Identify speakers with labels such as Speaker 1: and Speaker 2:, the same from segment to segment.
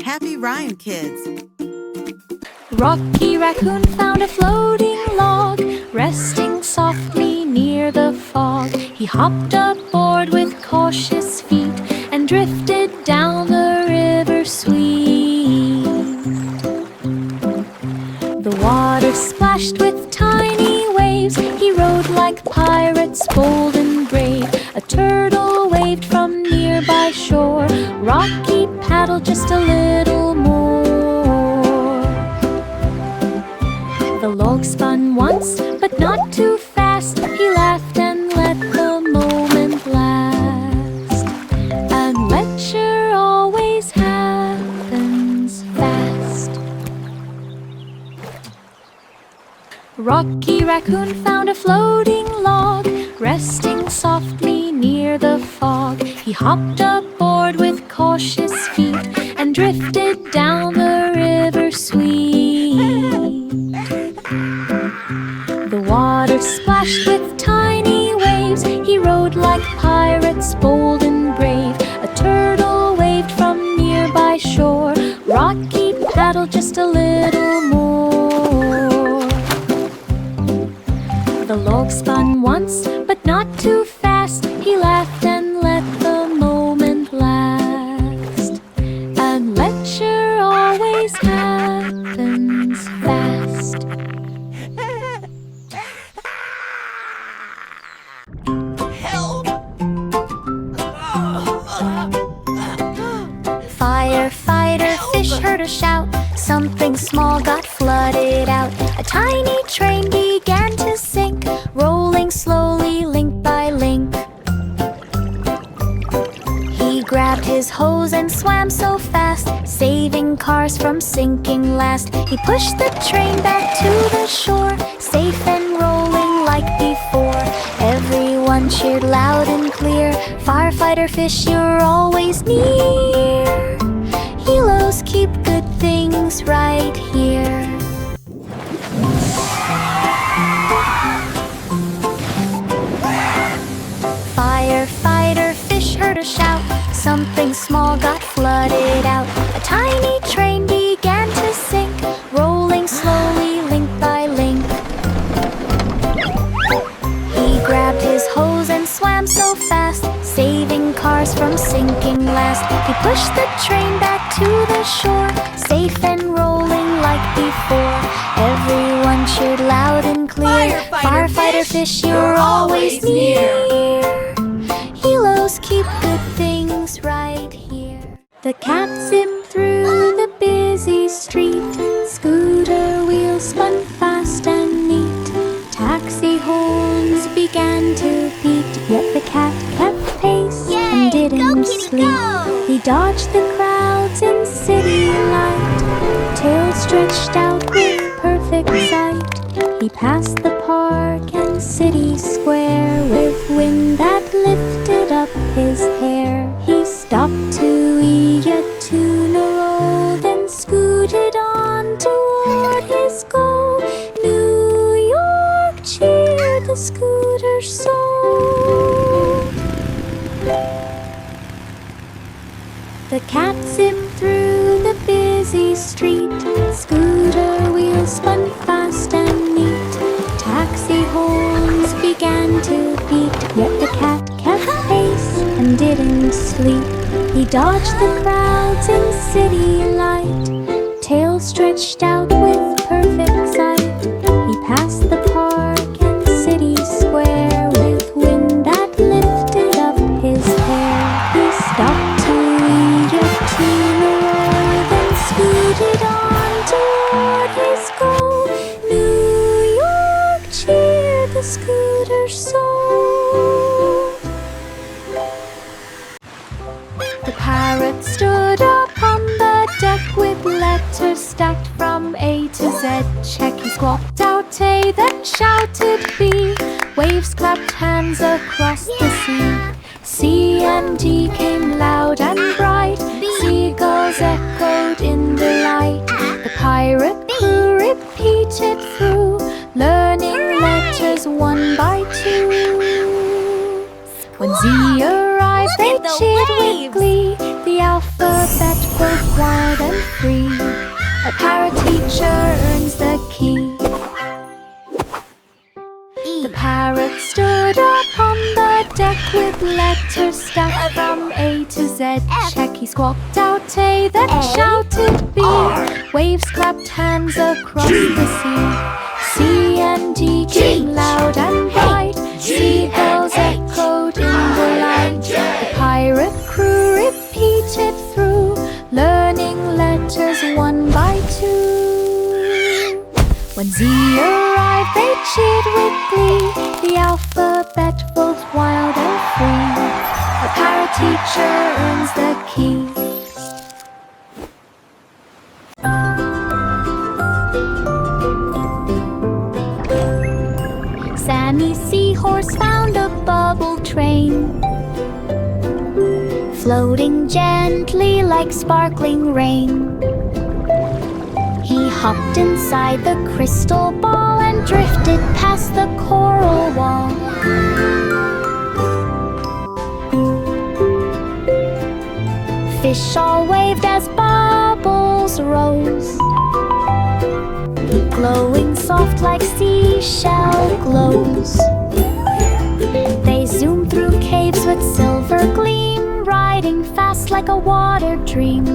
Speaker 1: Happy Rhyme Kids.
Speaker 2: Rocky Raccoon found a floating log, resting softly near the fog. He hopped aboard with cautious feet and drifted down the river sweet. The water splashed with tiny waves. He rode like pirates, bold and brave. A turtle waved from nearby shore. Rocky paddled just a little more. The log spun once, but not too fast. He laughed and let the moment last. Adventure always happens fast. Rocky Raccoon found a floating log, resting softly near the fog. He hopped aboard with cautious feet and drifted down the river sweet. The water splashed with tiny waves. He rode like pirates, bold and brave. A turtle waved from nearby shore. Rocky paddled just a little more. The log spun once, but not too fast. He laughed and let the moment last. Adventure always happens fast. Firefighter fish heard a shout. Something small got flooded out. A tiny train began to sink, rolling slowly link by link. He grabbed his hose and swam so fast, saving cars from sinking last. He pushed the train back to the shore, safe and rolling like before. Everyone cheered loud and clear. Firefighter fish, you're always near. Heroes keep good things right here. Firefighter fish heard a shout. Something small got flooded out. A tiny train began to sink, rolling slowly link by link. He grabbed his hose and swam so fast, saving cars from sinking last. He pushed the train back to the shore, safe and rolling like before. Everyone cheered loud and clear. Firefighter fish, you're always near. Heroes keep good things right here. The cat zipped through the busy street. Scooter wheels spun fast and neat. Taxi horns began to beat, yet the cat kept pace and didn't sleep. He dodged the crowds in city light, tail stretched out with perfect sight. He passed the park and city square with wind that lifted up his hair. He stopped to eat a tuna roll, then scooted on toward his goal. New York cheered the scooter soul. The cat zipped through the busy street. Scooter wheels spun fast and neat. Taxi horns began to beat, yet the cat kept pace and didn't sleep. He dodged the crowds in city light, tail stretched out with perfect sight. He passed the park and city square with wind that lifted up his hair. He stopped to eat a tuna roll, then scooted on toward his goal. New York cheered the scooter soul. The parrot stood upon the deck with letters stacked from A to Z. Check, he squawked out A, then shouted B. Waves clapped hands across the sea. C and D came loud and bright. Seagulls echoed in delight. The pirate crew repeated through, learning letters one by two. When Z arrived, they cheered with glee. The alphabet both wild and free. A parrot teacher earns the key. The parrot stood up on the deck with letters stacked from A to Z. Check, he squawked out A, then shouted B. Waves clapped hands across the sea. C and D came loud and bright. Seagulls echoed in the light. The pirate crew repeated through, learning letters one by two. When Z arrived, they cheered with glee. The alphabet both wild and free. A parrot teacher earns the key. Sammy Seahorse found a bubble train, floating gently like sparkling rain. He hopped inside the crystal ball and drifted past the coral wall. Fish all waved as bubbles rose, glowing soft like seashell glows. They zoomed through caves with silver gleam, riding fast like a water dream.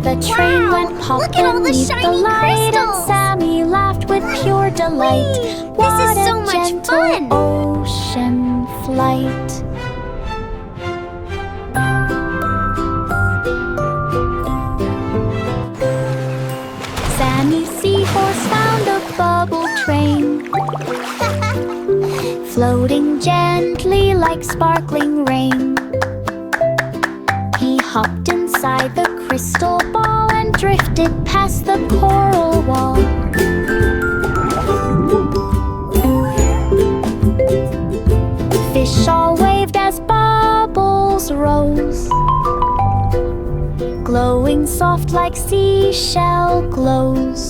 Speaker 2: The train went pop beneath the light, and Sammy laughed with pure delight. What
Speaker 1: This is so
Speaker 2: a
Speaker 1: much
Speaker 2: gentle
Speaker 1: fun!
Speaker 2: ocean flight. Sammy Seahorse found a bubble train, floating gently like sparkling rain. He hopped inside the crystal ball and drifted past the coral wall. Fish all waved as bubbles rose, glowing soft like seashell glows.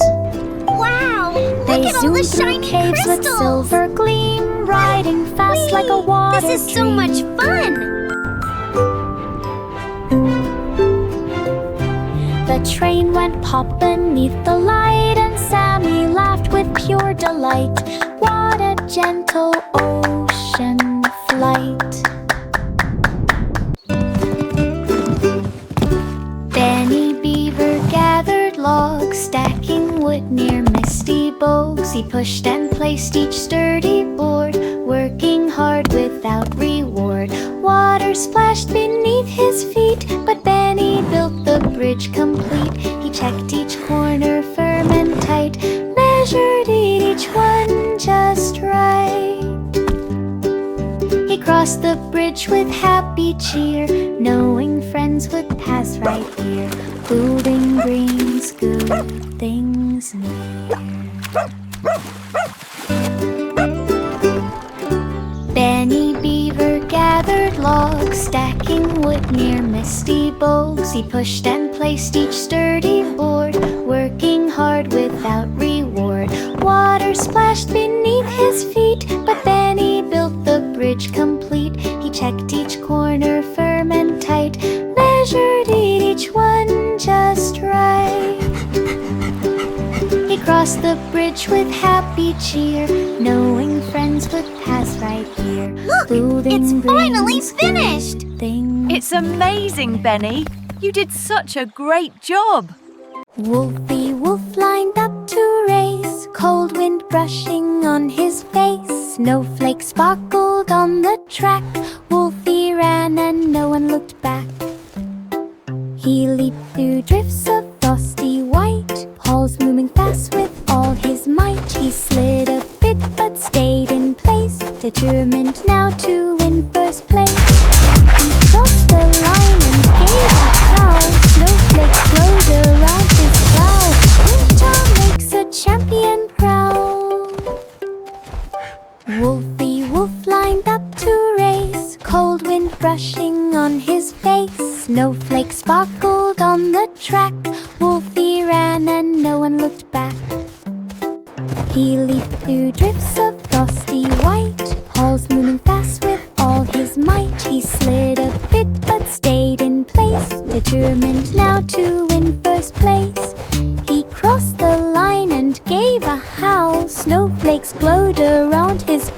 Speaker 1: Wow!
Speaker 2: They
Speaker 1: Look at all the
Speaker 2: zoomed through
Speaker 1: shiny
Speaker 2: caves with
Speaker 1: crystals!
Speaker 2: silver gleam, riding fast like a water
Speaker 1: This is so
Speaker 2: dream.
Speaker 1: much fun!
Speaker 2: The train went pop beneath the light, and Sammy laughed with pure delight. What a gentle ocean flight. Benny Beaver gathered logs, stacking wood near misty bogs. He pushed and placed each sturdy board, working hard without reward. Water splashed beneath his feet, but Benny built the bridge complete. He checked each corner firm and tight, measured each one just right. He crossed the bridge with happy cheer, knowing friends would pass right here. Food and greens, good things near. Benny Beaver gathered logs, stacking wood near misty bogs. He pushed and placed each sturdy board, working hard without reward. Water splashed beneath his feet, but Benny built the bridge complete. He checked each corner firm and tight, measured each one just right. He crossed the bridge with happy cheer, knowing friends would pass right here.
Speaker 1: Look!
Speaker 2: Food
Speaker 1: It's
Speaker 2: and
Speaker 1: finally
Speaker 2: greens,
Speaker 1: finished!
Speaker 2: things.
Speaker 3: It's amazing, Benny. You did such a great job.
Speaker 2: Wolfie Wolf lined up to race, cold wind brushing on his face. Snowflakes sparkled on the track. Wolfie ran and no one looked back. He leaped through drifts of frosty white, Paul's moving fast with all his might. He slid a bit but stayed in place, determined now to win first place. He crossed the line and gave a howl. Snowflakes glowed around his brow. Winter makes a champion proud. Wolfie Wolf lined up to race, cold wind brushing on his face. Snowflakes sparkled on the track. Wolfie ran and no one looked back. He leaped through drifts of frosty white, Paul's moving fast with all his might. He slid a determined now to win first place. He crossed the line and gave a howl. Snowflakes glowed around his